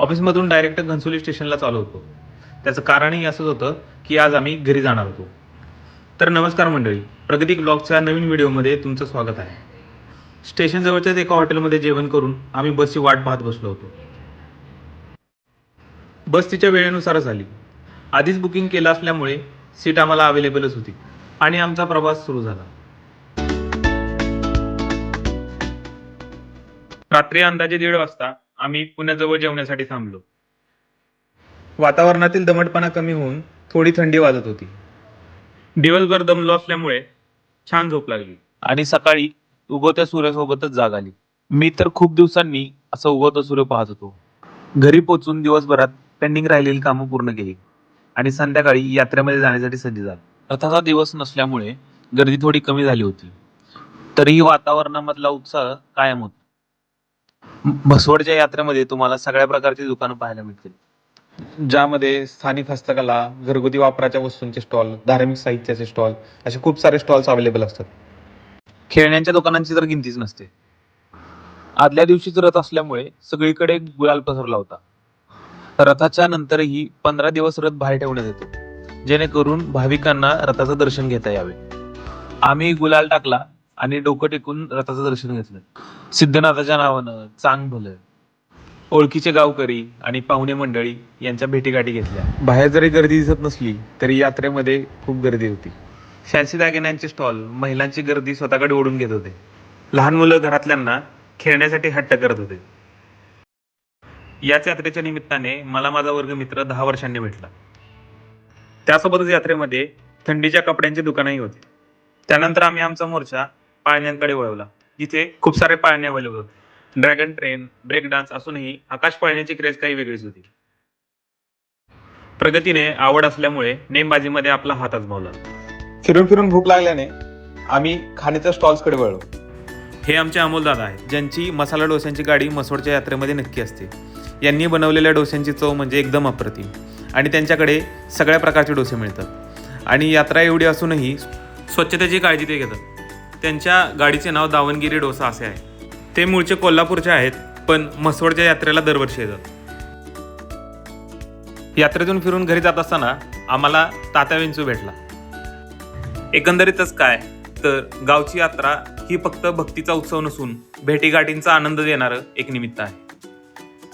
ऑफिसमधून डायरेक्ट घनसोली स्टेशनला चालू होतो. त्याचं कारणही असंच होतं की आज आम्ही घरी जाणार होतो. तर नमस्कार मंडळी, प्रगती ब्लॉगच्या नवीन व्हिडिओमध्ये तुमचं स्वागत आहे. स्टेशन जवळच्याच एका हॉटेलमध्ये जेवण करून आम्ही बसची वाट पाहत बसलो होतो. बस तिच्या वेळेनुसारच आली. आधीच बुकिंग केलं असल्यामुळे सीट आम्हाला अवेलेबलच होती आणि आमचा प्रवास सुरू झाला. रात्री अंदाजे 1:30 वाजता आम्ही पुण्याजवळ जेवण्यासाठी थांबलो. वातावरणातील दमटपणा कमी होऊन थोडी थंडी वाजत होती. दिवसभर दमलो असल्यामुळे छान झोप लागली आणि सकाळी उगवत्या सूर्यासोबतच जाग आली. मी तर खूप दिवसांनी असं उगवता सूर्य पाहत होतो. घरी पोहोचून दिवसभरात पेंडिंग राहिलेली कामं पूर्ण केली आणि संध्याकाळी यात्रेमध्ये जाण्यासाठी सज्ज झालो. रथाचा दिवस नसल्यामुळे गर्दी थोडी कमी झाली होती, तरीही वातावरणामधला उत्साह कायम होता. म्हसवडच्या यात्रेमध्ये तुम्हाला सगळ्या प्रकारची दुकानं पाहायला मिळतील, ज्यामध्ये स्थानिक हस्तकला, घरगुती वापराच्या वस्तूंचे स्टॉल, धार्मिक साहित्याचे स्टॉल, असे खूप सारे स्टॉल्स अवेलेबल असतात. खेळण्यांच्या दुकानांची तर गिनतीच नसते. आदल्या दिवशीच रथ असल्यामुळे सगळीकडे गुलाल पसरला होता. रथाच्या नंतरही 15 दिवस रथ बाहेर ठेवण्यात येतो, जेणेकरून भाविकांना रथाचं दर्शन घेता यावे. आम्ही गुलाल टाकला आणि डोकं टेकून रथाचं दर्शन घेतलं. सिद्धनाथाच्या नावानं चांग भलं. ओळखीचे गावकरी आणि पाहुणे मंडळी यांच्या भेटीगाठी घेतल्या. बाहेर जरी गर्दी दिसत नसली तरी यात्रेमध्ये खूप गर्दी होती. फॅन्सी दागिन्यांचे स्टॉल महिलांची गर्दी स्वतःकडे ओढून घेत होते. लहान मुलं घरातल्यांना खेळण्यासाठी हट्ट करत होते. याच यात्रेच्या निमित्ताने मला माझा वर्गमित्र 10 वर्षांनी भेटला. त्यासोबतच यात्रेमध्ये थंडीच्या कपड्यांची दुकानही होती. त्यानंतर आम्ही आमचा मोर्चा पाळण्यांकडे वळवला, जिथे खूप सारे पाळणे अवेलेबल होते. ड्रॅगन ट्रेन, ब्रेक डान्स असूनही आकाश पाळण्याची क्रेज काही वेगळीच होती. प्रगतीने आवड असल्यामुळे नेमबाजीमध्ये आपला हात आजमावला. फिरून फिरून भूक लागल्याने आम्ही खाण्याच्या स्टॉल्सकडे वळलो. हे आमचे अमोल दादा आहेत, ज्यांची मसाला डोस्यांची गाडी म्हसवडच्या यात्रेमध्ये नक्की असते. यांनी बनवलेल्या डोस्यांची चव म्हणजे एकदम अप्रतिम आणि त्यांच्याकडे सगळ्या प्रकारचे डोसे मिळतात आणि यात्रा एवढी असूनही स्वच्छतेची काळजी ते घेतात. त्यांच्या गाडीचे नाव दावणगिरी डोसा असे आहे. ते मूळचे कोल्हापूरचे आहेत, पण म्हसवडच्या यात्रेला दरवर्षी येतात. यात्रेतून फिरून घरी जात असताना आम्हाला तात्या विंचू भेटला. एकंदरीतच काय तर गावची यात्रा ही फक्त भक्तीचा उत्सव नसून भेटीगाठींचा आनंद देणारं एक निमित्त आहे.